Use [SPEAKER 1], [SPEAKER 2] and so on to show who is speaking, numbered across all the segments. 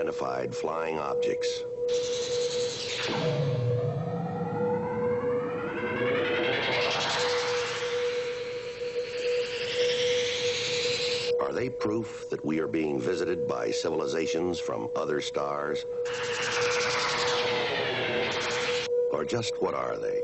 [SPEAKER 1] unidentified flying objects. Are they proof that we are being visited by civilizations from other stars? Or just what are they?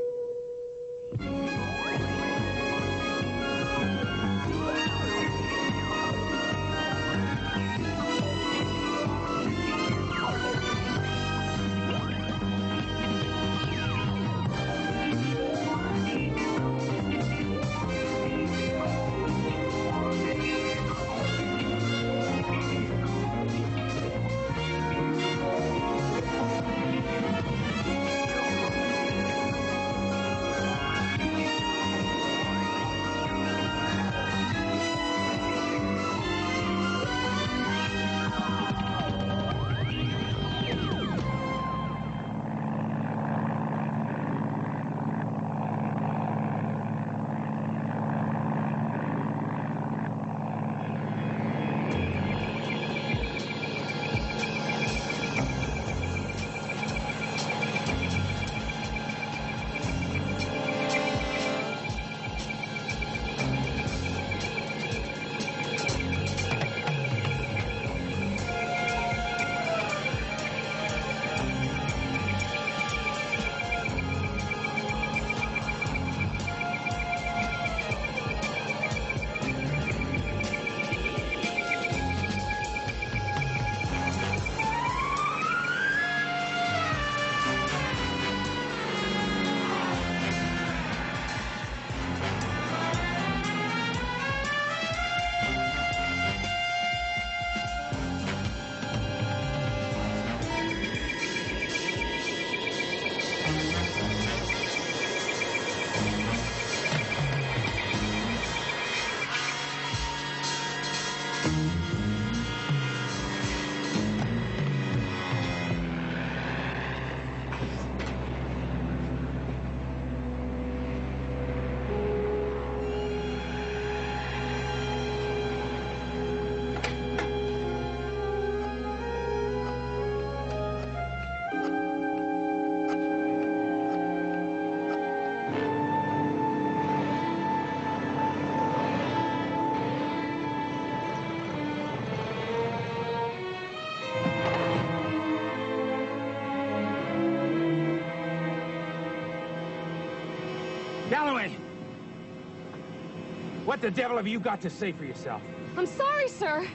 [SPEAKER 2] What the devil have you got to say for yourself?
[SPEAKER 3] I'm sorry, sir,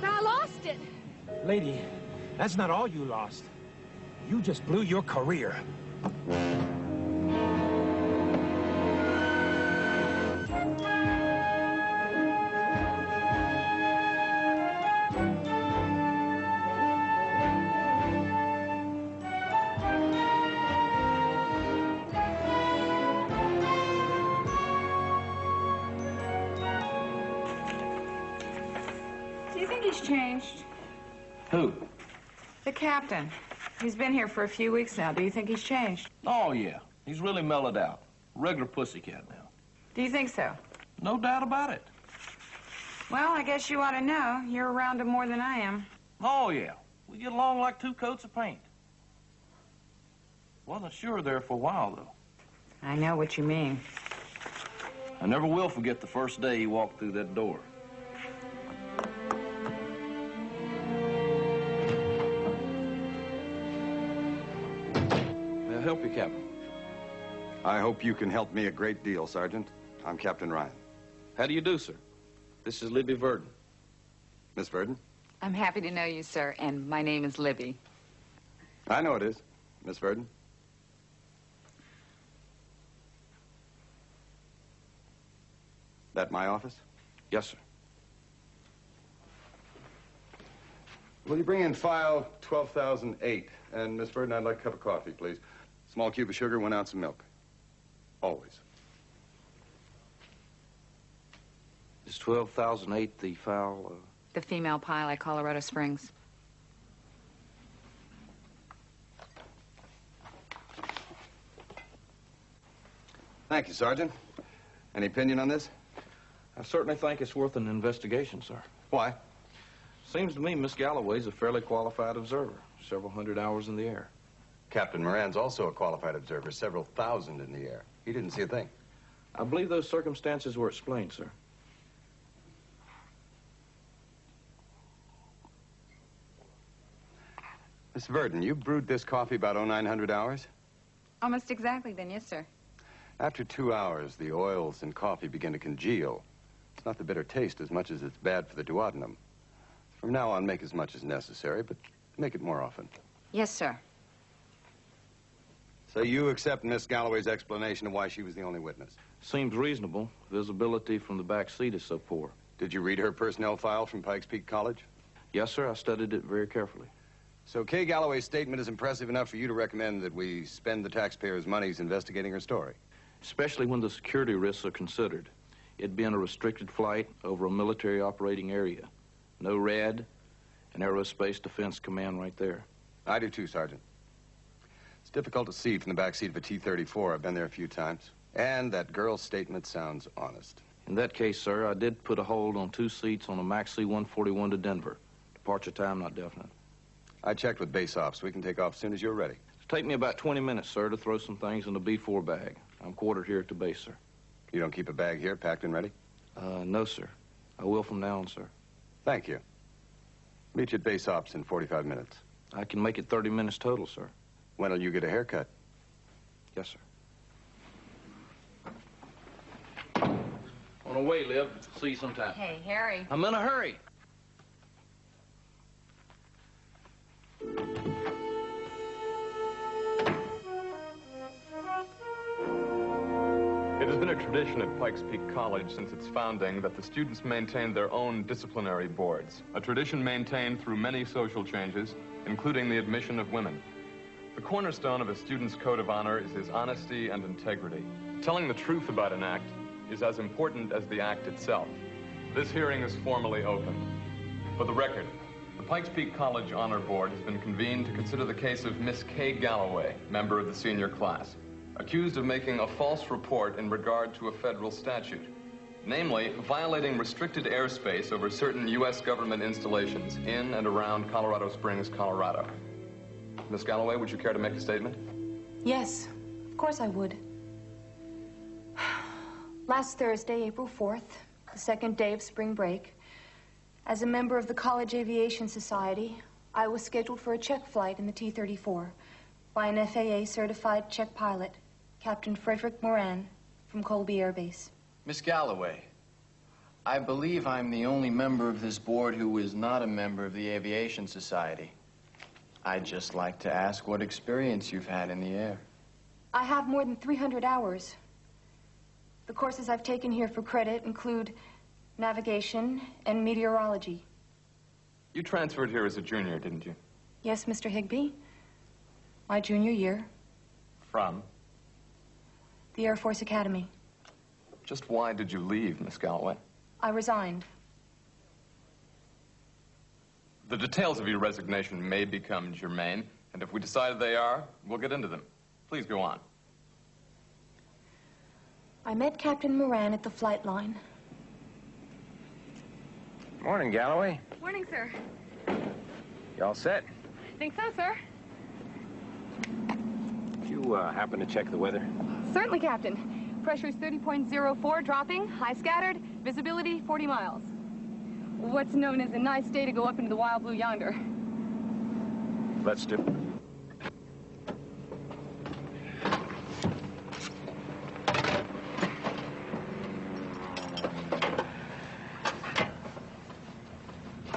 [SPEAKER 3] but I lost it.
[SPEAKER 2] Lady, that's not all you lost. You just blew your career.
[SPEAKER 4] Changed.
[SPEAKER 5] Who?
[SPEAKER 4] The captain. He's been here for a few weeks now. Do you think he's changed?
[SPEAKER 5] Oh, yeah. He's really mellowed out. Regular pussycat now.
[SPEAKER 4] Do you think so?
[SPEAKER 5] No doubt about it.
[SPEAKER 4] Well, I guess you ought to know. You're around him more than I am.
[SPEAKER 5] Oh, yeah. We get along like two coats of paint. Wasn't sure there for a while, though.
[SPEAKER 4] I know what you mean.
[SPEAKER 5] I never will forget the first day he walked through that door. Help you, Captain.
[SPEAKER 6] I hope you can help me a great deal, Sergeant. I'm Captain Ryan.
[SPEAKER 5] How do you do, sir? This is Libby Verdon.
[SPEAKER 6] Miss Verdon?
[SPEAKER 7] I'm happy to know you, sir, and my name is Libby.
[SPEAKER 6] I know it is, Miss Verdon. That my office?
[SPEAKER 5] Yes, sir.
[SPEAKER 6] Will you bring in file 12,008? And, Miss Verdon, I'd like a cup of coffee, please. Small cube of sugar, 1 ounce of milk. Always.
[SPEAKER 5] Is 12,008 the file?
[SPEAKER 7] The female pilot, Colorado Springs.
[SPEAKER 6] Thank you, Sergeant. Any opinion on this?
[SPEAKER 5] I certainly think it's worth an investigation, sir.
[SPEAKER 6] Why?
[SPEAKER 5] Seems to me Miss Galloway's a fairly qualified observer. Several hundred hours in the air.
[SPEAKER 6] Captain Moran's also a qualified observer, several thousand in the air. He didn't see a thing.
[SPEAKER 5] I believe those circumstances were explained, sir.
[SPEAKER 6] Miss Verdon, you brewed this coffee about 0900 hours?
[SPEAKER 7] Almost exactly then, yes, sir.
[SPEAKER 6] After 2 hours, the oils in coffee begin to congeal. It's not the bitter taste as much as it's bad for the duodenum. From now on, make as much as necessary, but make it more often.
[SPEAKER 7] Yes, sir.
[SPEAKER 6] So you accept Miss Galloway's explanation of why she was the only witness?
[SPEAKER 5] Seems reasonable. Visibility from the back seat is so poor.
[SPEAKER 6] Did you read her personnel file from Pikes Peak College?
[SPEAKER 5] Yes, sir. I studied it very carefully.
[SPEAKER 6] So Kay Galloway's statement is impressive enough for you to recommend that we spend the taxpayers' monies investigating her story?
[SPEAKER 5] Especially when the security risks are considered. It being a restricted flight over a military operating area. No RAD, an Aerospace Defense Command right there.
[SPEAKER 6] I do too, Sergeant. It's difficult to see from the back seat of a T-34. I've been there a few times. And that girl's statement sounds honest.
[SPEAKER 5] In that case, sir, I did put a hold on 2 seats on a MAX C-141 to Denver. Departure time not definite.
[SPEAKER 6] I checked with base ops. We can take off as soon as you're ready.
[SPEAKER 5] It'll take me about 20 minutes, sir, to throw some things in the B-4 bag. I'm quartered here at the base, sir.
[SPEAKER 6] You don't keep a bag here, packed and ready?
[SPEAKER 5] No, sir. I will from now on, sir.
[SPEAKER 6] Thank you. Meet you at base ops in 45 minutes.
[SPEAKER 5] I can make it 30 minutes total, sir.
[SPEAKER 6] When'll you get a haircut?
[SPEAKER 5] Yes, sir. On the way, Liv. See you sometime.
[SPEAKER 7] Hey, Harry.
[SPEAKER 5] I'm in a hurry.
[SPEAKER 8] It has been a tradition at Pikes Peak College since its founding that the students maintain their own disciplinary boards, a tradition maintained through many social changes, including the admission of women. The cornerstone of a student's code of honor is his honesty and integrity. Telling the truth about an act is as important as the act itself. This hearing is formally open. For the record, the Pikes Peak College Honor Board has been convened to consider the case of Miss Kay Galloway, member of the senior class, accused of making a false report in regard to a federal statute, namely violating restricted airspace over certain U.S. government installations in and around Colorado Springs, Colorado. Miss Galloway, would you care to make a statement?
[SPEAKER 9] Yes, of course I would. Last Thursday, April 4th, the second day of spring break, as a member of the College Aviation Society, I was scheduled for a check flight in the T-34 by an FAA-certified check pilot, Captain Frederick Moran, from Colby Air Base.
[SPEAKER 10] Miss Galloway, I believe I'm the only member of this board who is not a member of the Aviation Society. I'd just like to ask what experience you've had in the air.
[SPEAKER 9] I have more than 300 hours. The courses I've taken here for credit include navigation and meteorology.
[SPEAKER 8] You transferred here as a junior, didn't you?
[SPEAKER 9] Yes, Mr. Higbee. My junior year.
[SPEAKER 8] From?
[SPEAKER 9] The Air Force Academy.
[SPEAKER 8] Just why did you leave, Miss Galloway?
[SPEAKER 9] I resigned.
[SPEAKER 8] The details of your resignation may become germane, and if we decide they are, we'll get into them. Please go on.
[SPEAKER 9] I met Captain Moran at the flight line.
[SPEAKER 2] Morning, Galloway.
[SPEAKER 3] Morning, sir.
[SPEAKER 2] You all set?
[SPEAKER 3] Think so, sir?
[SPEAKER 2] Did you happen to check the weather?
[SPEAKER 3] Certainly, Captain. Pressure's 30.04, dropping, high scattered, visibility 40 miles. What's known as a nice day to go up into the wild blue yonder.
[SPEAKER 2] Let's do.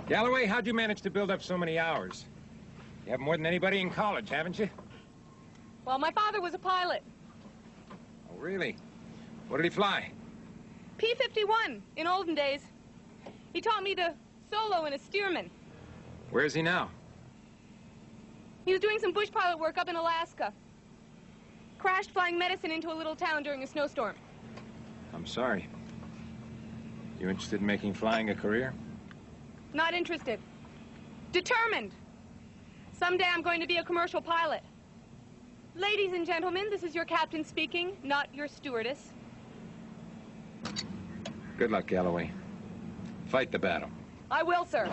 [SPEAKER 2] Galloway, how'd you manage to build up so many hours? You have more than anybody in college, haven't you?
[SPEAKER 3] Well, my father was a pilot.
[SPEAKER 2] Oh, really? What did he fly?
[SPEAKER 3] P-51 in olden days. He taught me to solo in a Stearman.
[SPEAKER 2] Where is he now?
[SPEAKER 3] He was doing some bush pilot work up in Alaska. Crashed flying medicine into a little town during a snowstorm.
[SPEAKER 2] I'm sorry. You interested in making flying a career?
[SPEAKER 3] Not interested. Determined. Someday I'm going to be a commercial pilot. Ladies and gentlemen, this is your captain speaking, not your stewardess.
[SPEAKER 2] Good luck, Galloway. Fight the battle.
[SPEAKER 3] I will, sir.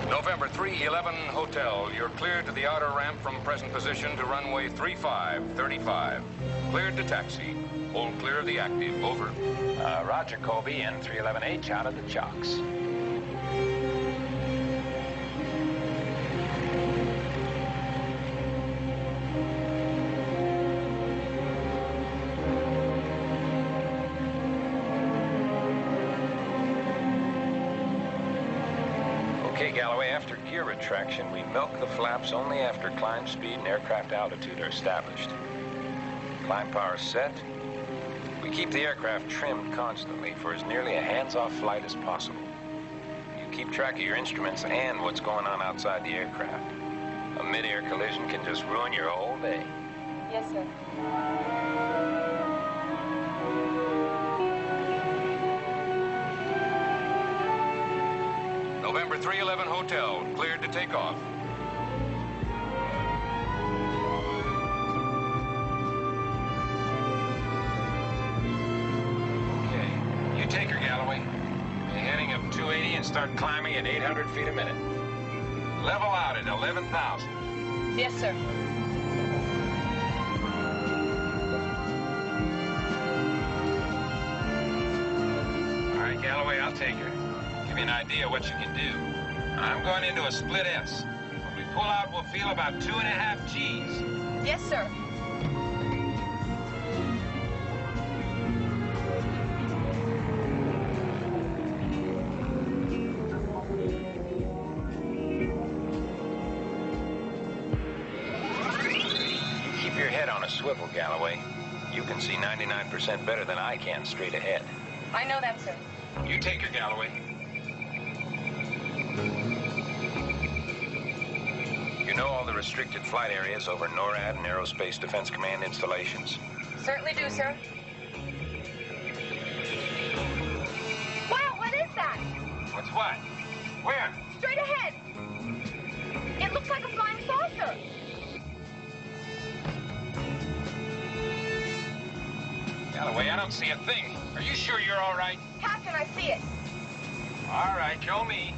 [SPEAKER 11] November 311 Hotel. You're cleared to the outer ramp from present position to runway 3535. Cleared to taxi. Hold clear of the active. Over.
[SPEAKER 2] Roger, Colby, N311H out of the chocks. Okay, Galloway, after gear retraction, we milk the flaps only after climb speed and aircraft altitude are established. Climb power set. We keep the aircraft trimmed constantly for as nearly a hands-off flight as possible. You keep track of your instruments and what's going on outside the aircraft. A mid-air collision can just ruin your whole day.
[SPEAKER 3] Yes, sir.
[SPEAKER 11] November 311 Hotel. Cleared to take off.
[SPEAKER 2] Take her, Galloway. A heading of 280 and start climbing at 800 feet a minute. Level out at 11,000.
[SPEAKER 3] Yes, sir.
[SPEAKER 2] All right, Galloway, I'll take her. Give you an idea of what you can do. I'm going into a split S. When we pull out, we'll feel about 2.5 Gs.
[SPEAKER 3] Yes, sir.
[SPEAKER 2] Swivel, Galloway. You can see 99% better than I can straight ahead.
[SPEAKER 3] I know that, sir.
[SPEAKER 2] You take her, Galloway. You know all the restricted flight areas over NORAD and Aerospace Defense Command installations?
[SPEAKER 3] Certainly do, sir. Wow, what is that?
[SPEAKER 2] What's what? Where?
[SPEAKER 3] Straight ahead. It looks like a flying saucer.
[SPEAKER 2] Galloway, I don't see a thing. Are you sure you're all right?
[SPEAKER 3] Captain, I see it.
[SPEAKER 2] All right, show me.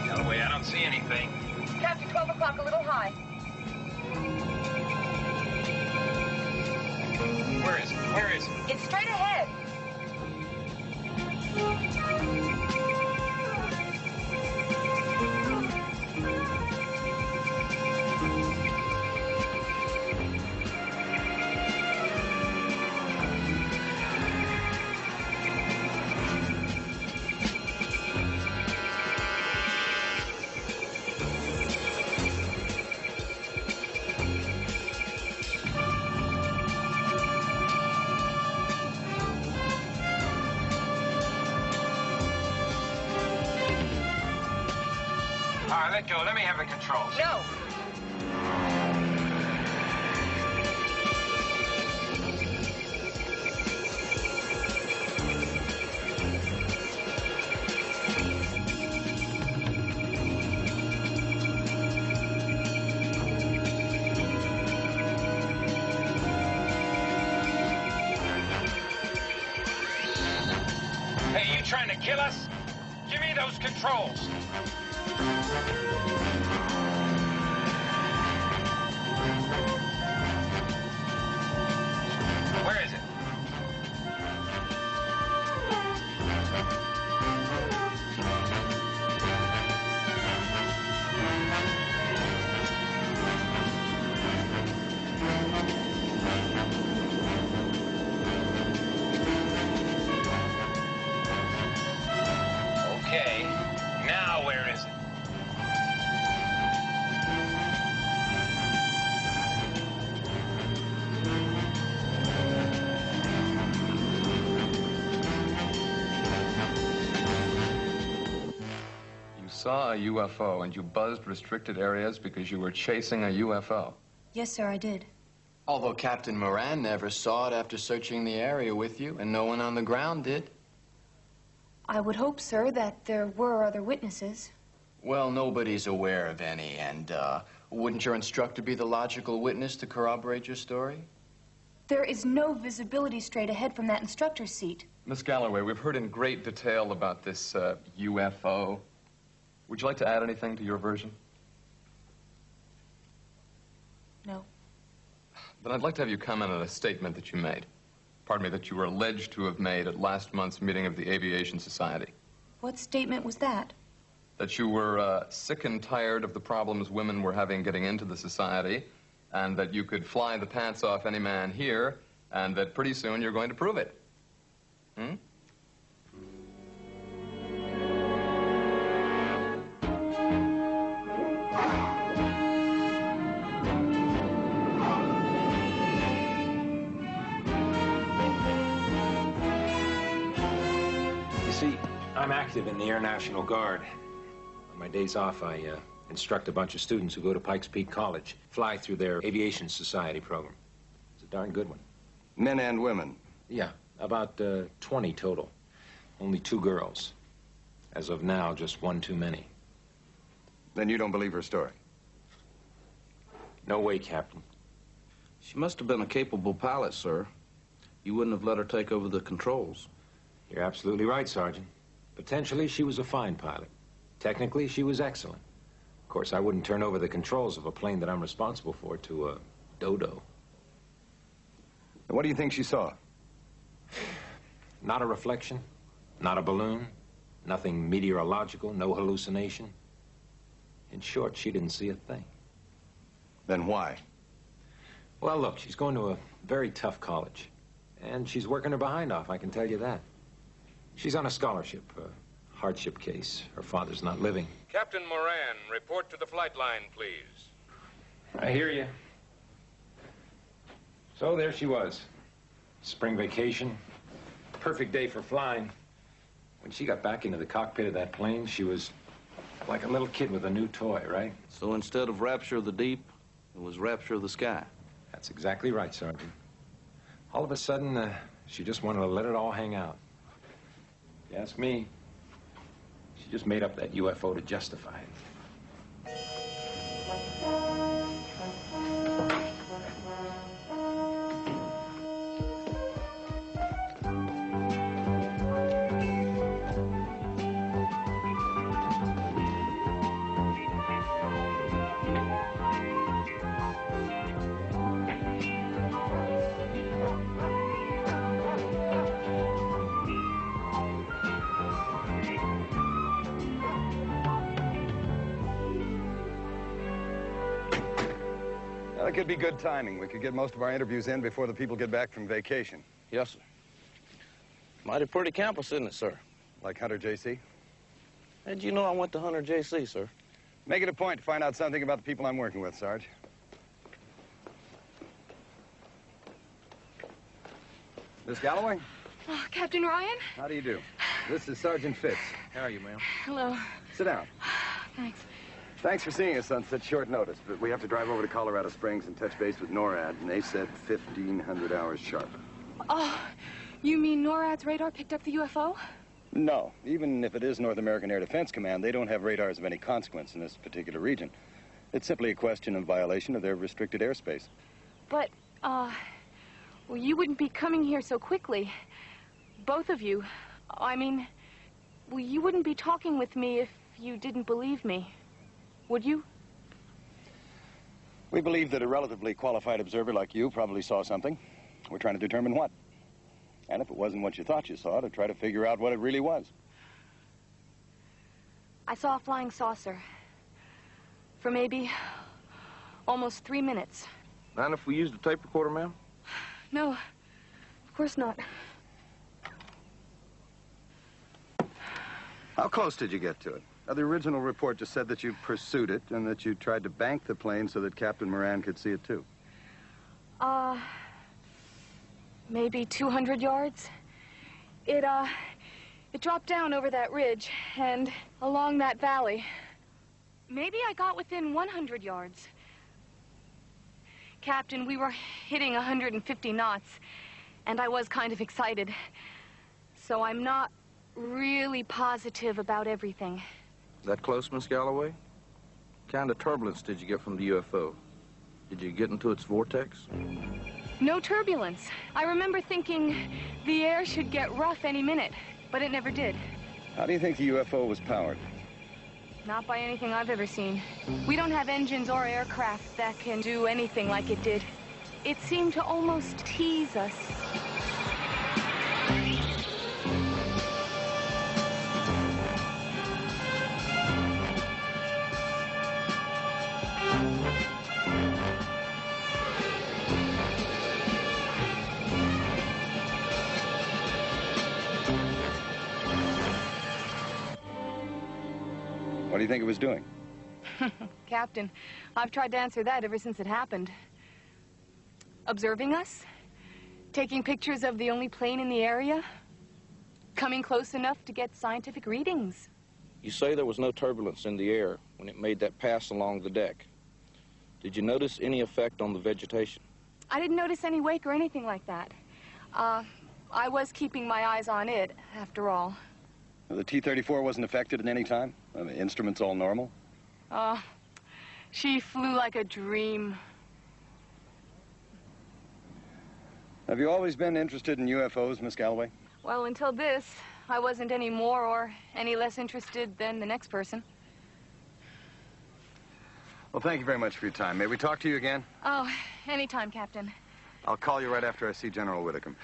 [SPEAKER 2] Galloway, I don't see anything.
[SPEAKER 3] Captain, 12 o'clock, a little high.
[SPEAKER 2] Where is it? Where is it?
[SPEAKER 3] It's straight ahead.
[SPEAKER 2] All right, let go. Let me have the controls.
[SPEAKER 3] No.
[SPEAKER 2] Hey, you trying to kill us? Give me those controls. Where is it? Okay, now where is it?
[SPEAKER 8] saw a UFO and you buzzed restricted areas because you were chasing a UFO.
[SPEAKER 9] Yes, sir, I did.
[SPEAKER 10] Although Captain Moran never saw it after searching the area with you, and no one on the ground did.
[SPEAKER 9] I would hope, sir, that there were other witnesses.
[SPEAKER 10] Well, nobody's aware of any, and wouldn't your instructor be the logical witness to corroborate your story?
[SPEAKER 9] There is no visibility straight ahead from that instructor's seat.
[SPEAKER 8] Miss Galloway, we've heard in great detail about this UFO. Would you like to add anything to your version?
[SPEAKER 9] No.
[SPEAKER 8] Then I'd like to have you comment on a statement that you made. Pardon me, that you were alleged to have made at last month's meeting of the Aviation Society.
[SPEAKER 9] What statement was that?
[SPEAKER 8] That you were sick and tired of the problems women were having getting into the society, and that you could fly the pants off any man here, and that pretty soon you're going to prove it. Hmm?
[SPEAKER 2] You see, I'm active in the Air National Guard. On my days off, I instruct a bunch of students who go to Pikes Peak College, fly through their Aviation Society program. It's a darn good one.
[SPEAKER 6] Men and women?
[SPEAKER 2] Yeah, about 20 total. Only 2 girls. As of now, just 1 too many.
[SPEAKER 6] Then you don't believe her story?
[SPEAKER 2] No way, Captain.
[SPEAKER 5] She must have been a capable pilot, sir. You wouldn't have let her take over the controls.
[SPEAKER 2] You're absolutely right, Sergeant. Potentially, she was a fine pilot. Technically, she was excellent. Of course, I wouldn't turn over the controls of a plane that I'm responsible for to a dodo.
[SPEAKER 6] And what do you think she saw?
[SPEAKER 2] Not a reflection, not a balloon, nothing meteorological, no hallucination. In short, she didn't see a thing.
[SPEAKER 6] Then why?
[SPEAKER 2] Well, look, she's going to a very tough college. And she's working her behind off, I can tell you that. She's on a scholarship, a hardship case. Her father's not living.
[SPEAKER 11] Captain Moran, report to the flight line, please.
[SPEAKER 2] I hear you. So there she was. Spring vacation. Perfect day for flying. When she got back into the cockpit of that plane, she was like a little kid with a new toy, right?
[SPEAKER 5] So instead of rapture of the deep, it was rapture of the sky.
[SPEAKER 2] That's exactly right, Sergeant. All of a sudden, she just wanted to let it all hang out. If you ask me, she just made up that UFO to justify it.
[SPEAKER 6] That could be good timing. We could get most of our interviews in before the people get back from vacation.
[SPEAKER 5] Yes, sir. Mighty pretty campus, isn't it, sir?
[SPEAKER 6] Like Hunter J.C.?
[SPEAKER 5] How'd you know I went to Hunter J.C., sir?
[SPEAKER 6] Make it a point to find out something about the people I'm working with, Sarge. Miss Galloway?
[SPEAKER 3] Oh, Captain Ryan?
[SPEAKER 6] How do you do? This is Sergeant Fitz.
[SPEAKER 5] How are you, ma'am?
[SPEAKER 3] Hello.
[SPEAKER 6] Sit down.
[SPEAKER 3] Thanks.
[SPEAKER 6] Thanks for seeing us on such short notice, but we have to drive over to Colorado Springs and touch base with NORAD, and they said 1,500 hours sharp.
[SPEAKER 3] Oh, you mean NORAD's radar picked up the UFO?
[SPEAKER 6] No. Even if it is North American Air Defense Command, they don't have radars of any consequence in this particular region. It's simply a question of violation of their restricted airspace.
[SPEAKER 3] But, well, you wouldn't be coming here so quickly. Both of you. I mean, well, you wouldn't be talking with me if you didn't believe me. Would you?
[SPEAKER 6] We believe that a relatively qualified observer like you probably saw something. We're trying to determine what. And if it wasn't what you thought you saw, to try to figure out what it really was.
[SPEAKER 3] I saw a flying saucer. For maybe almost 3 minutes.
[SPEAKER 5] Mind if we use the tape recorder, ma'am?
[SPEAKER 3] No, of course not.
[SPEAKER 6] How close did you get to it? The original report just said that you pursued it and that you tried to bank the plane so that Captain Moran could see it too.
[SPEAKER 3] Maybe 200 yards. It It dropped down over that ridge and along that valley. Maybe I got within 100 yards. Captain, we were hitting 150 knots, and I was kind of excited. So I'm not really positive about everything.
[SPEAKER 5] That close, Miss Galloway? What kind of turbulence did you get from the UFO? Did you get into its vortex?
[SPEAKER 3] No turbulence. I remember thinking the air should get rough any minute, but it never did.
[SPEAKER 6] How do you think the UFO was powered?
[SPEAKER 3] Not by anything I've ever seen. We don't have engines or aircraft that can do anything like it did. It seemed to almost tease us.
[SPEAKER 6] What do you think it was doing?
[SPEAKER 3] Captain, I've tried to answer that ever since it happened. Observing us? Taking pictures of the only plane in the area? Coming close enough to get scientific readings?
[SPEAKER 5] You say there was no turbulence in the air when it made that pass along the deck. Did you notice any effect on the vegetation?
[SPEAKER 3] I didn't notice any wake or anything like that. I was keeping my eyes on it, after all.
[SPEAKER 6] Well, the T-34 wasn't affected at any time? The instruments all normal?
[SPEAKER 3] She flew like a dream.
[SPEAKER 6] Have you always been interested in UFOs, Miss Galloway?
[SPEAKER 3] Well, until this, I wasn't any more or any less interested than the next person.
[SPEAKER 6] Well, thank you very much for your time. May we talk to you again?
[SPEAKER 3] Oh, anytime, Captain.
[SPEAKER 6] I'll call you right after I see General Whitcomb.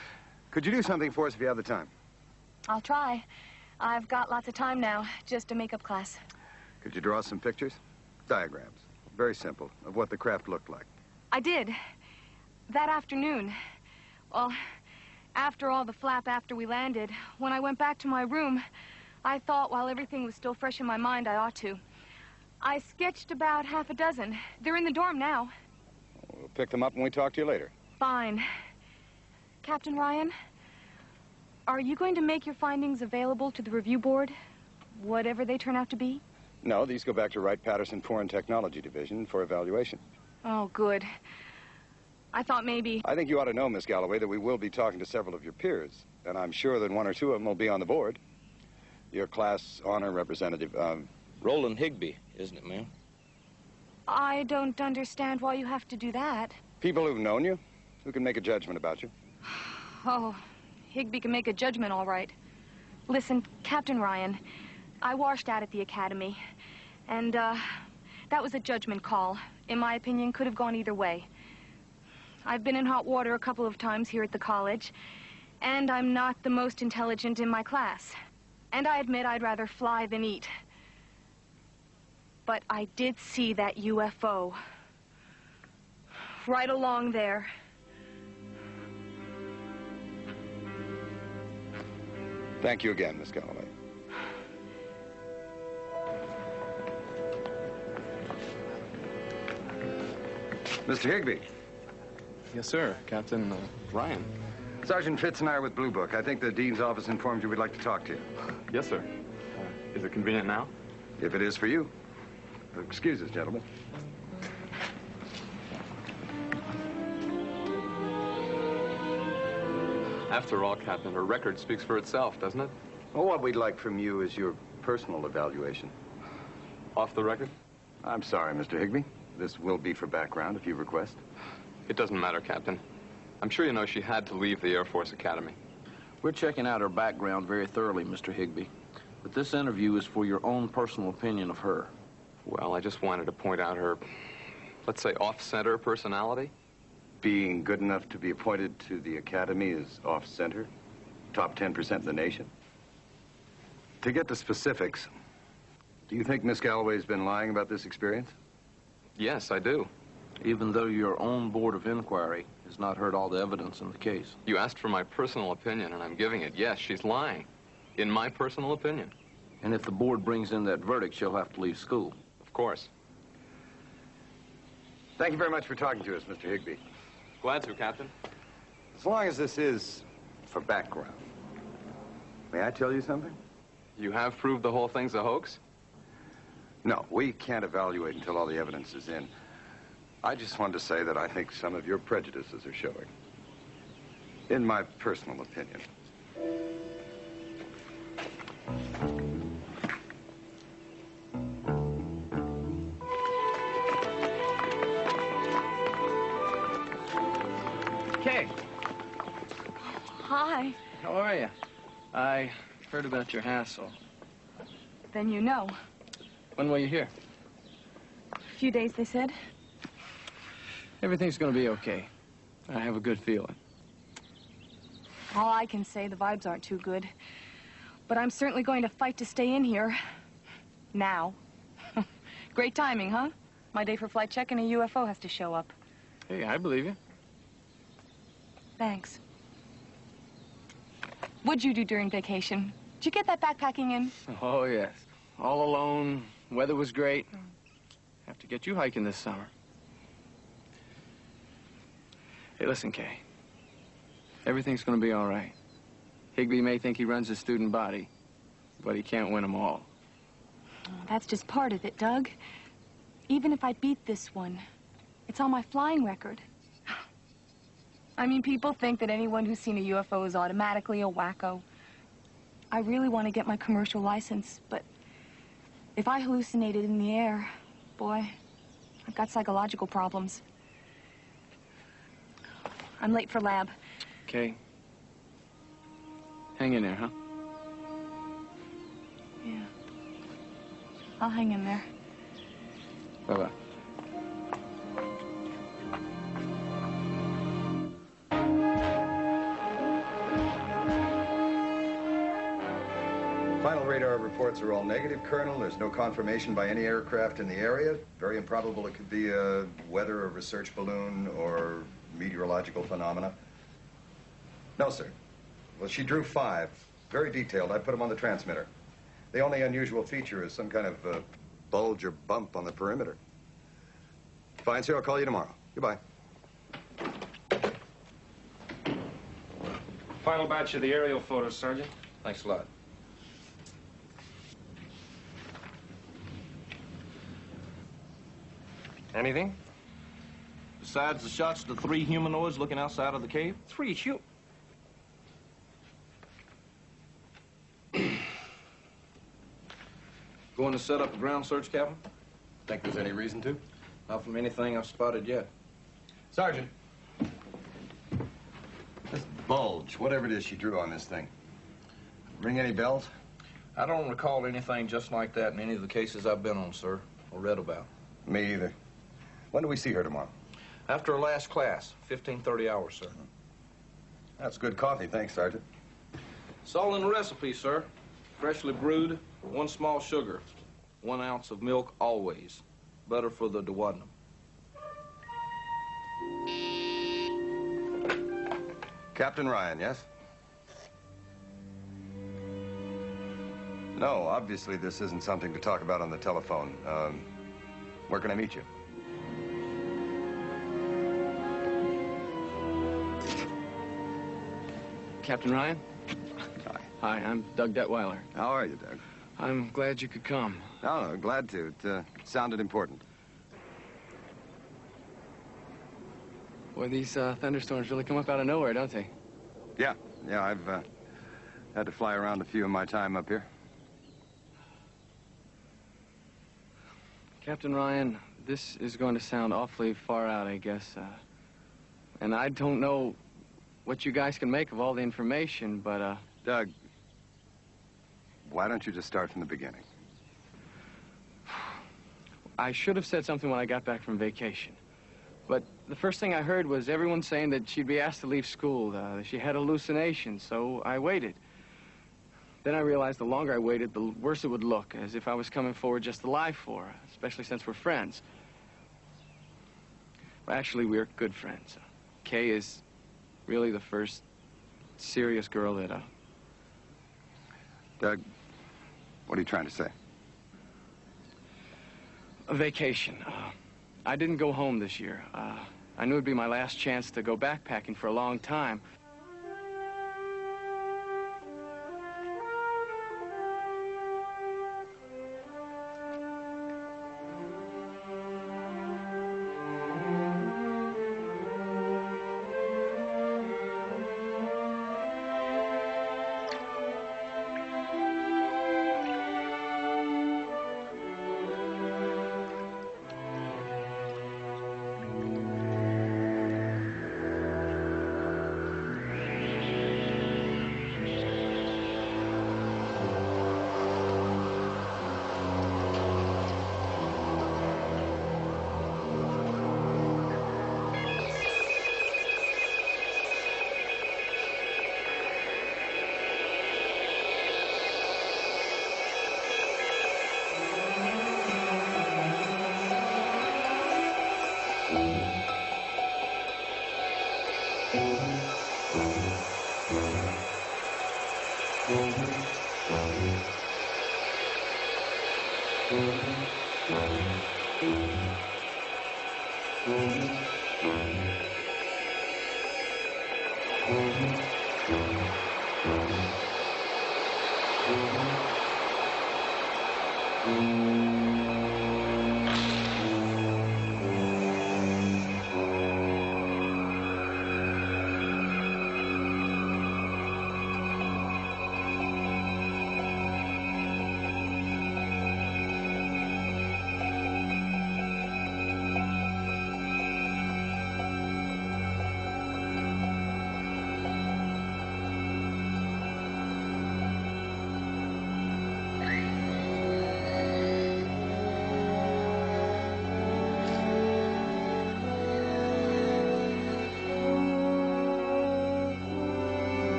[SPEAKER 6] Could you do something for us if you have the time?
[SPEAKER 3] I'll try. I've got lots of time now, just a makeup class.
[SPEAKER 6] Could you draw some pictures? Diagrams. Very simple, of what the craft looked like.
[SPEAKER 3] I did. That afternoon. Well, after all the flap after we landed, when I went back to my room, I thought while everything was still fresh in my mind, I ought to. I sketched about half a dozen. They're in the dorm now.
[SPEAKER 6] We'll pick them up when we talk to you later.
[SPEAKER 3] Fine. Captain Ryan, are you going to make your findings available to the review board, whatever they turn out to be?
[SPEAKER 6] No, these go back to Wright-Patterson Foreign Technology Division for evaluation.
[SPEAKER 3] Oh, good. I thought maybe...
[SPEAKER 6] I think you ought to know, Miss Galloway, that we will be talking to several of your peers, and I'm sure that one or two of them will be on the board. Your class honor representative,
[SPEAKER 5] Roland Higbee, isn't it, ma'am?
[SPEAKER 3] I don't understand why you have to do that.
[SPEAKER 6] People who've known you, who can make a judgment about you.
[SPEAKER 3] Oh, Higbee can make a judgment, all right. Listen, Captain Ryan, I washed out at the academy, and, that was a judgment call. In my opinion, could have gone either way. I've been in hot water a couple of times here at the college, and I'm not the most intelligent in my class. And I admit I'd rather fly than eat. But I did see that UFO. Right along there.
[SPEAKER 6] Thank you again, Miss Galloway. Mr. Higbee.
[SPEAKER 8] Yes, sir. Captain Ryan.
[SPEAKER 6] Sergeant Fitz and I are with Blue Book. I think the Dean's office informed you we'd like to talk to you.
[SPEAKER 8] Yes, sir. Is it convenient now?
[SPEAKER 6] If it is for you. Excuse us, gentlemen.
[SPEAKER 8] After all, Captain, her record speaks for itself, doesn't it?
[SPEAKER 6] Well, what we'd like from you is your personal evaluation.
[SPEAKER 8] Off the record?
[SPEAKER 6] I'm sorry, Mr. Higbee. This will be for background if you request.
[SPEAKER 8] It doesn't matter, Captain. I'm sure you know she had to leave the Air Force Academy.
[SPEAKER 5] We're checking out her background very thoroughly, Mr. Higbee. But this interview is for your own personal opinion of her.
[SPEAKER 8] Well, I just wanted to point out her, let's say, off-center personality.
[SPEAKER 6] Being good enough to be appointed to the Academy is off-center? Top 10% in the nation? To get to specifics, do you think Miss Galloway's been lying about this experience?
[SPEAKER 8] Yes, I do.
[SPEAKER 5] Even though your own board of inquiry has not heard all the evidence in the case.
[SPEAKER 8] You asked for my personal opinion, and I'm giving it. Yes, she's lying. In my personal opinion.
[SPEAKER 5] And if the board brings in that verdict, she'll have to leave school.
[SPEAKER 8] Of course.
[SPEAKER 6] Thank you very much for talking to us, Mr. Higbee.
[SPEAKER 8] Glad to, Captain.
[SPEAKER 6] As long as this is for background, May I tell you something?
[SPEAKER 8] You have proved the whole thing's a hoax?
[SPEAKER 6] No, we can't evaluate until all the evidence is in. I just wanted to say that I think some of your prejudices are showing. In my personal opinion.
[SPEAKER 10] Kay.
[SPEAKER 3] Hi.
[SPEAKER 10] How are you? I heard about your hassle.
[SPEAKER 3] Then you know.
[SPEAKER 10] When were you here?
[SPEAKER 3] A few days, they said.
[SPEAKER 10] Everything's gonna be okay. I have a good feeling.
[SPEAKER 3] All I can say, the vibes aren't too good. But I'm certainly going to fight to stay in here. Now. Great timing, huh? My day for flight check and a UFO has to show up.
[SPEAKER 10] Hey, I believe you.
[SPEAKER 3] Thanks. What'd you do during vacation? Did you get that backpacking in?
[SPEAKER 10] Oh, yes. All alone. Weather was great. Have to get you hiking this summer. Hey, listen, Kay. Everything's gonna be all right. Higbee may think he runs a student body, but he can't win them all.
[SPEAKER 3] Oh, that's just part of it, Doug. Even if I beat this one, it's on my flying record. I mean, people think that anyone who's seen a UFO is automatically a wacko. I really want to get my commercial license, but if I hallucinated in the air, boy, I've got psychological problems. I'm late for lab.
[SPEAKER 10] Okay. Hang in there, huh?
[SPEAKER 3] Yeah. I'll hang in there.
[SPEAKER 10] Bye-bye.
[SPEAKER 6] Final radar reports are all negative, Colonel. There's no confirmation by any aircraft in the area. Very improbable it could be a weather or research balloon or meteorological phenomena. No, sir. Well, she drew 5. Very detailed. I put them on the transmitter. The only unusual feature is some kind of bulge or bump on the perimeter. Fine, sir. I'll call you tomorrow. Goodbye.
[SPEAKER 12] Final batch of the aerial photos, Sergeant.
[SPEAKER 5] Thanks a lot.
[SPEAKER 12] Anything?
[SPEAKER 5] Besides the shots of the 3 humanoids looking outside of the cave?
[SPEAKER 12] 3
[SPEAKER 5] Going to set up a ground search, Captain?
[SPEAKER 6] Think there's any reason to?
[SPEAKER 5] Not from anything I've spotted yet.
[SPEAKER 6] Sergeant. This bulge, whatever it is she drew on this thing. Ring any bells?
[SPEAKER 5] I don't recall anything just like that in any of the cases I've been on, sir, or read about.
[SPEAKER 6] Me either. When do we see her tomorrow?
[SPEAKER 5] After her last class, 15:30 hours, sir.
[SPEAKER 6] That's good coffee. Thanks, Sergeant.
[SPEAKER 5] It's all in the recipe, sir. Freshly brewed, 1 small sugar, 1 ounce of milk always. Butter for the duodenum.
[SPEAKER 6] Captain Ryan, yes? No, obviously this isn't something to talk about on the telephone. Where can I meet you?
[SPEAKER 10] Captain Ryan?
[SPEAKER 6] Hi.
[SPEAKER 10] Hi, I'm Doug Detweiler.
[SPEAKER 6] How are you, Doug?
[SPEAKER 10] I'm glad you could come.
[SPEAKER 6] No, glad to. It sounded important.
[SPEAKER 10] Boy, these thunderstorms really come up out of nowhere, don't they?
[SPEAKER 6] Yeah, I've had to fly around a few in my time up here.
[SPEAKER 10] Captain Ryan, this is going to sound awfully far out, I guess. And I don't know what you guys can make of all the information, but,
[SPEAKER 6] Doug, why don't you just start from the beginning?
[SPEAKER 10] I should have said something when I got back from vacation. But the first thing I heard was everyone saying that she'd be asked to leave school. She had hallucinations, so I waited. Then I realized the longer I waited, the worse it would look, as if I was coming forward just to lie for her, especially since we're friends. Well, actually, we're good friends. Kay is really the first serious girl that,
[SPEAKER 6] Doug, what are you trying to say?
[SPEAKER 10] A vacation. I didn't go home this year. I knew it'd be my last chance to go backpacking for a long time.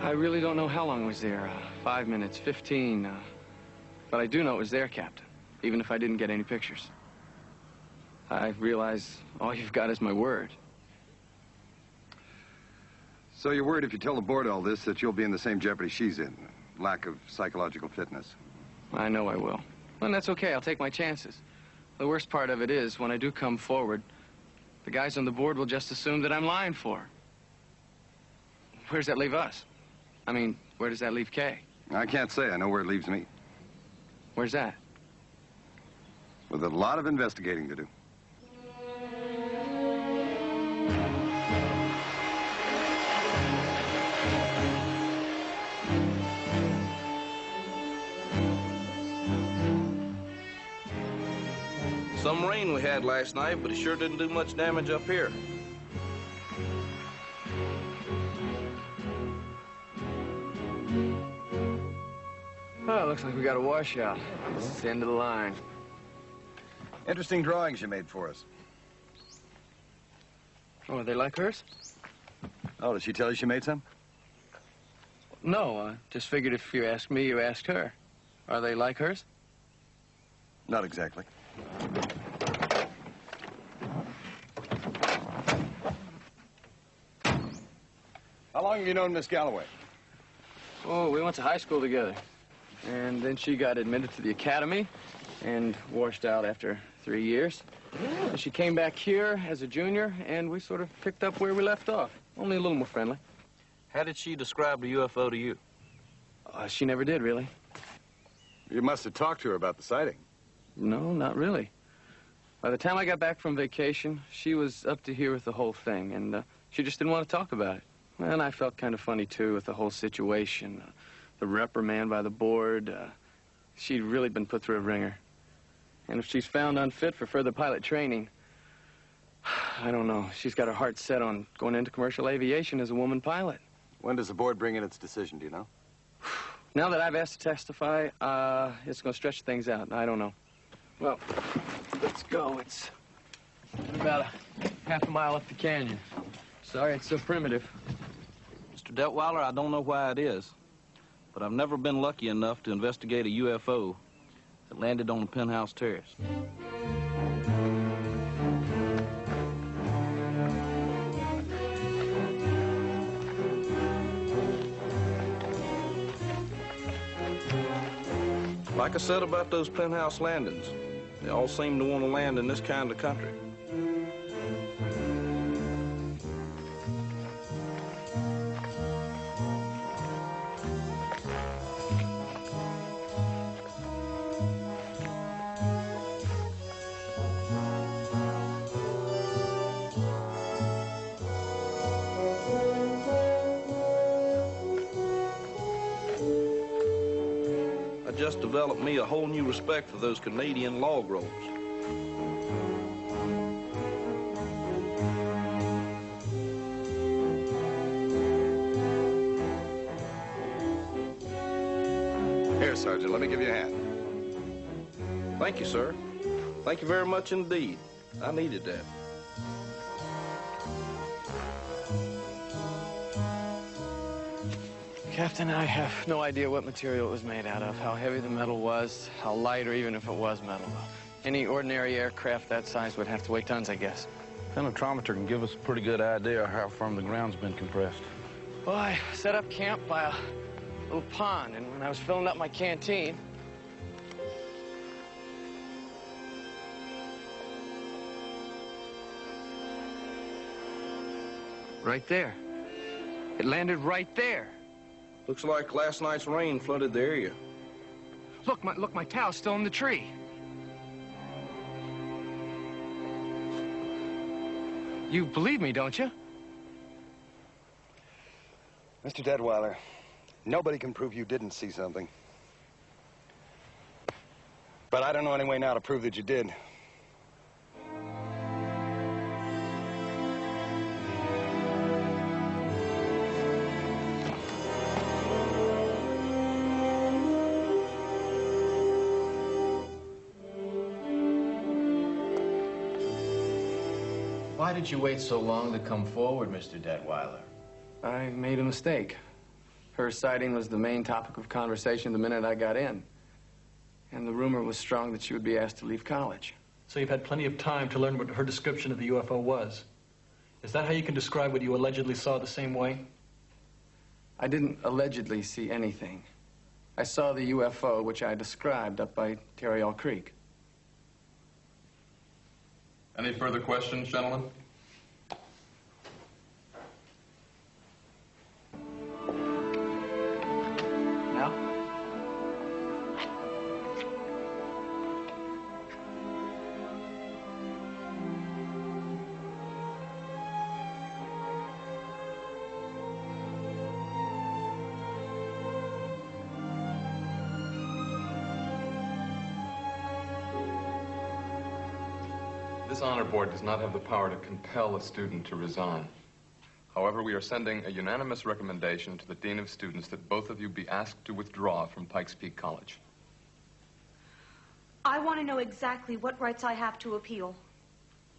[SPEAKER 10] I really don't know how long it was there. 5 minutes, 15. But I do know it was there, Captain, even if I didn't get any pictures. I realize all you've got is my word.
[SPEAKER 6] So you're worried if you tell the board all this that you'll be in the same jeopardy she's in? Lack of psychological fitness.
[SPEAKER 10] I know I will. And that's okay. I'll take my chances. The worst part of it is, when I do come forward, the guys on the board will just assume that I'm lying for her. Where does that leave us? I mean, where does that leave Kay?
[SPEAKER 6] I can't say. I know where it leaves me.
[SPEAKER 10] Where's that?
[SPEAKER 6] With a lot of investigating to do.
[SPEAKER 5] Some rain we had last night, but it sure didn't do much damage up here.
[SPEAKER 10] Oh, looks like we got a washout. This is the end of the line.
[SPEAKER 6] Interesting drawings you made for us.
[SPEAKER 10] Oh, are they like hers?
[SPEAKER 6] Oh, did she tell you she made some?
[SPEAKER 10] No, just figured if you asked me, you asked her. Are they like hers?
[SPEAKER 6] Not exactly. How long have you known Miss Galloway?
[SPEAKER 10] Oh, we went to high school together. And then she got admitted to the academy and washed out after 3 years. And she came back here as a junior, and we sort of picked up where we left off, only a little more friendly.
[SPEAKER 5] How did she describe the UFO to you?
[SPEAKER 10] She never did, really.
[SPEAKER 6] You must have talked to her about the sighting.
[SPEAKER 10] No, not really. By the time I got back from vacation, she was up to here with the whole thing, and she just didn't want to talk about it. And I felt kind of funny, too, with the whole situation. The reprimand by the board. She'd really been put through a ringer. And if she's found unfit for further pilot training, I don't know. She's got her heart set on going into commercial aviation as a woman pilot.
[SPEAKER 6] When does the board bring in its decision, do you know?
[SPEAKER 10] Now that I've asked to testify, it's going to stretch things out. I don't know. Well, let's go. It's about a half a mile up the canyon. Sorry it's so primitive.
[SPEAKER 5] Mr. Detweiler, I don't know why it is, but I've never been lucky enough to investigate a UFO that landed on a penthouse terrace. Like I said about those penthouse landings, they all seem to want to land in this kind of country. Just developed me a whole new respect for those Canadian log rolls.
[SPEAKER 6] Here, Sergeant, let me give you a hand.
[SPEAKER 5] Thank you, sir. Thank you very much indeed. I needed that.
[SPEAKER 10] Captain, I have no idea what material it was made out of, how heavy the metal was, how light, or even if it was metal. Any ordinary aircraft that size would have to weigh tons, I guess.
[SPEAKER 5] Penetrometer can give us a pretty good idea of how firm the ground's been compressed.
[SPEAKER 10] Well, I set up camp by a little pond, and when I was filling up my canteen, right there. It landed right there.
[SPEAKER 5] Looks like last night's rain flooded the area.
[SPEAKER 10] Look, my towel's still in the tree. You believe me, don't you?
[SPEAKER 6] Mr. Detweiler, nobody can prove you didn't see something. But I don't know any way now to prove that you did.
[SPEAKER 13] Why did you wait so long to come forward, Mr. Detweiler?
[SPEAKER 10] I made a mistake. Her sighting was the main topic of conversation the minute I got in. And the rumor was strong that she would be asked to leave college.
[SPEAKER 14] So you've had plenty of time to learn what her description of the UFO was. Is that how you can describe what you allegedly saw the same way?
[SPEAKER 10] I didn't allegedly see anything. I saw the UFO, which I described up by Tarryall Creek.
[SPEAKER 8] Any further questions, gentlemen?
[SPEAKER 10] Now?
[SPEAKER 8] This honor board does not have the power to compel a student to resign. However, we are sending a unanimous recommendation to the Dean of Students that both of you be asked to withdraw from Pikes Peak College.
[SPEAKER 15] I want to know exactly what rights I have to appeal.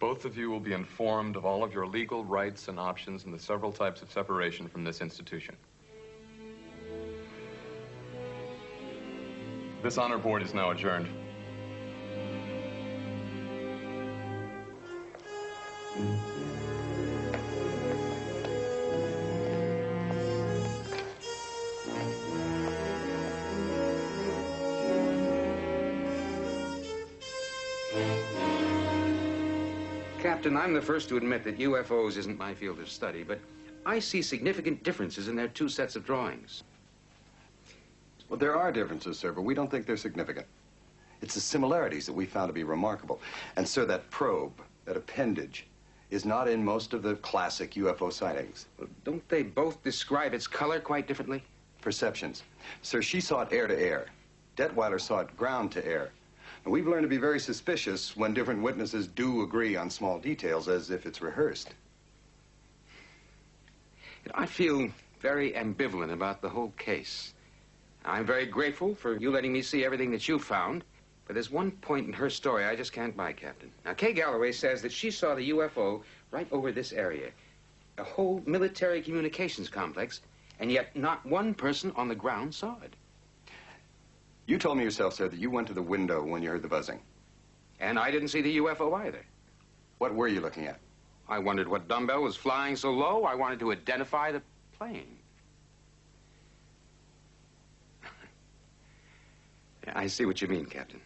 [SPEAKER 8] Both of you will be informed of all of your legal rights and options and the several types of separation from this institution. This honor board is now adjourned.
[SPEAKER 16] Captain, I'm the first to admit that UFOs isn't my field of study, but I see significant differences in their two sets of drawings.
[SPEAKER 6] Well, there are differences, sir, but we don't think they're significant. It's the similarities that we found to be remarkable. And, sir, that probe, that appendage, is not in most of the classic UFO sightings.
[SPEAKER 16] Well, don't they both describe its color quite differently?
[SPEAKER 6] Perceptions. Sir, she saw it air to air. Detweiler saw it ground to air. And we've learned to be very suspicious when different witnesses do agree on small details as if it's rehearsed.
[SPEAKER 16] I feel very ambivalent about the whole case. I'm very grateful for you letting me see everything that you found, but there's one point in her story I just can't buy, Captain. Now, Kay Galloway says that she saw the UFO right over this area, a whole military communications complex, And yet not one person on the ground saw it.
[SPEAKER 6] You told me yourself, sir, that you went to the window when you heard the buzzing.
[SPEAKER 16] And I didn't see the UFO either.
[SPEAKER 6] What were you looking at?
[SPEAKER 16] I wondered what dumbbell was flying so low. I wanted to identify the plane. I see what you mean, Captain.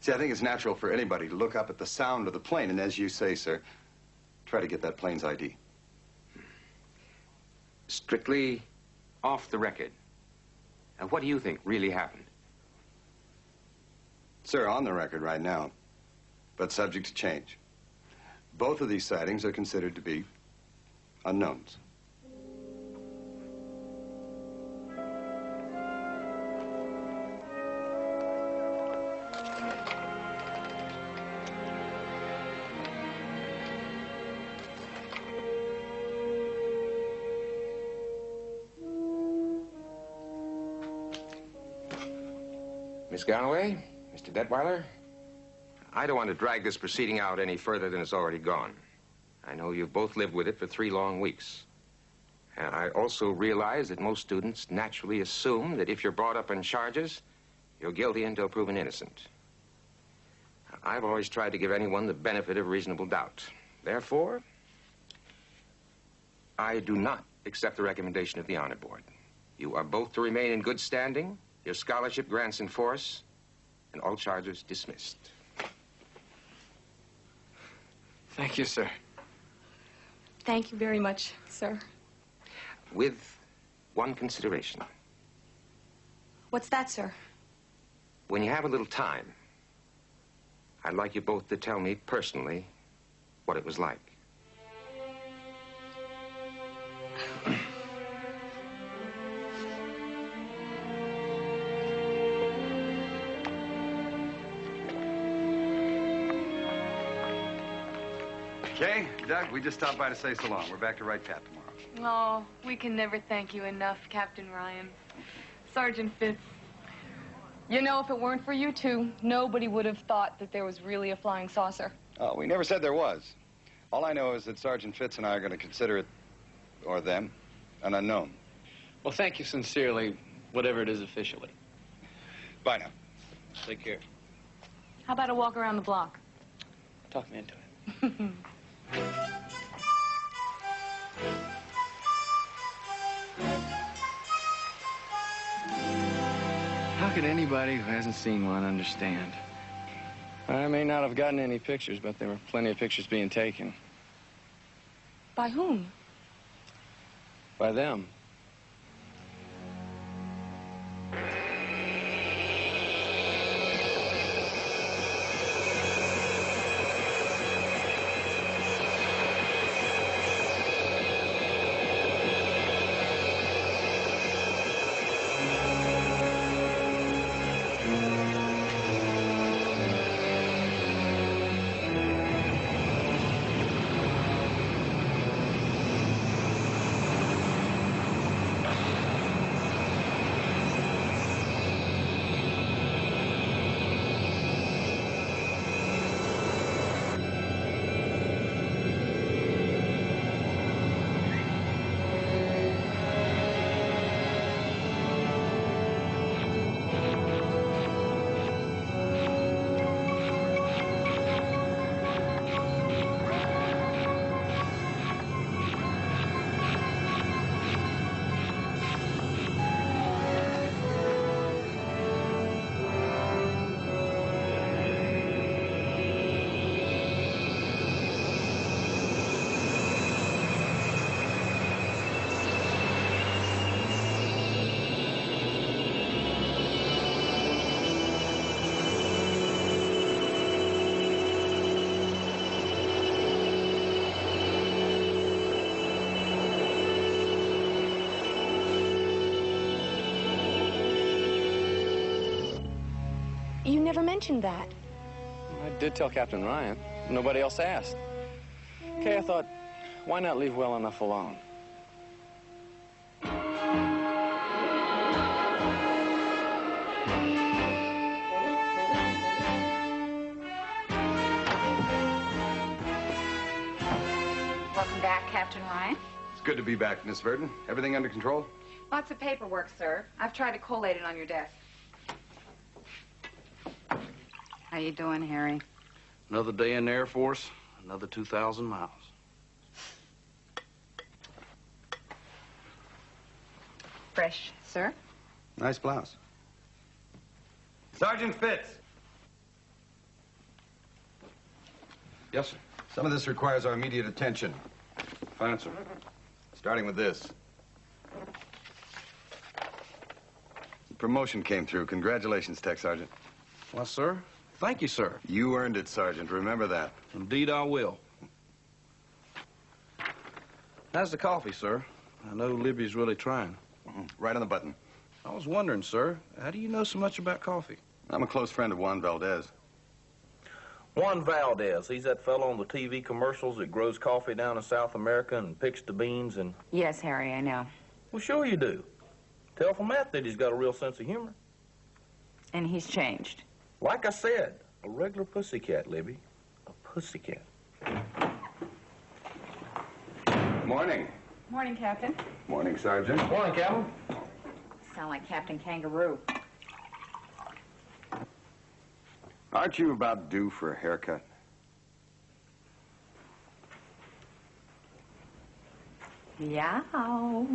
[SPEAKER 6] See, I think it's natural for anybody to look up at the sound of the plane, and as you say, sir, try to get that plane's ID.
[SPEAKER 16] Strictly off the record. Now, what do you think really happened?
[SPEAKER 6] Sir, on the record right now, but subject to change. Both of these sightings are considered to be unknowns.
[SPEAKER 16] Miss Galloway, Mr. Detweiler, I don't want to drag this proceeding out any further than it's already gone. I know you've both lived with it for 3 long weeks. And I also realize that most students naturally assume that if you're brought up on charges, you're guilty until proven innocent. I've always tried to give anyone the benefit of reasonable doubt. Therefore, I do not accept the recommendation of the Honor Board. You are both to remain in good standing, your scholarship grants in force, and all charges dismissed.
[SPEAKER 10] Thank you, sir.
[SPEAKER 3] Thank you very much, sir.
[SPEAKER 16] With one consideration.
[SPEAKER 3] What's that, sir?
[SPEAKER 16] When you have a little time, I'd like you both to tell me personally what it was like.
[SPEAKER 6] Okay, Doug, we just stopped by to say so long. We're back to write Pat tomorrow.
[SPEAKER 3] Oh, we can never thank you enough, Captain Ryan. Sergeant Fitz. You know, if it weren't for you two, nobody would have thought that there was really a flying saucer.
[SPEAKER 6] Oh, we never said there was. All I know is that Sergeant Fitz and I are going to consider it, or them, an unknown.
[SPEAKER 10] Well, thank you sincerely, whatever it is officially.
[SPEAKER 6] Bye now.
[SPEAKER 10] Take care.
[SPEAKER 3] How about a walk around the block?
[SPEAKER 10] Talk me into it. How could anybody who hasn't seen one understand? I may not have gotten any pictures, but there were plenty of pictures being taken.
[SPEAKER 3] By whom?
[SPEAKER 10] By them.
[SPEAKER 9] You never mentioned that.
[SPEAKER 10] I did tell Captain Ryan. Nobody else asked. Okay, I thought, why not leave well enough alone?
[SPEAKER 7] Welcome back, Captain Ryan.
[SPEAKER 6] It's good to be back, Miss Verdon. Everything under control?
[SPEAKER 7] Lots of paperwork, sir. I've tried to collate it on your desk. How you doing, Harry?
[SPEAKER 5] Another day in the Air Force, another 2,000 miles.
[SPEAKER 7] Fresh, sir.
[SPEAKER 6] Nice blouse.
[SPEAKER 12] Sergeant Fitz.
[SPEAKER 6] Yes, sir. Some of this requires our immediate attention.
[SPEAKER 5] Fine, sir.
[SPEAKER 6] Starting with this. The promotion came through. Congratulations, Tech Sergeant.
[SPEAKER 5] Well, sir, thank you, sir.
[SPEAKER 6] You earned it, Sergeant. Remember that.
[SPEAKER 5] Indeed, I will. How's the coffee, sir? I know Libby's really trying.
[SPEAKER 6] Right on the button.
[SPEAKER 5] I was wondering, sir, how do you know so much about coffee?
[SPEAKER 6] I'm a close friend of Juan Valdez.
[SPEAKER 5] Juan Valdez, he's that fellow on the TV commercials that grows coffee down in South America and picks the beans and...
[SPEAKER 7] Yes, Harry, I know.
[SPEAKER 5] Well, sure you do. Tell from that he's got a real sense of humor.
[SPEAKER 7] And he's changed.
[SPEAKER 5] Like I said, a regular pussycat, Libby. A pussycat.
[SPEAKER 6] Morning.
[SPEAKER 7] Morning, Captain.
[SPEAKER 6] Morning, Sergeant.
[SPEAKER 12] Morning, Captain.
[SPEAKER 7] Sound like Captain Kangaroo.
[SPEAKER 6] Aren't you about due for a haircut?
[SPEAKER 7] Yow.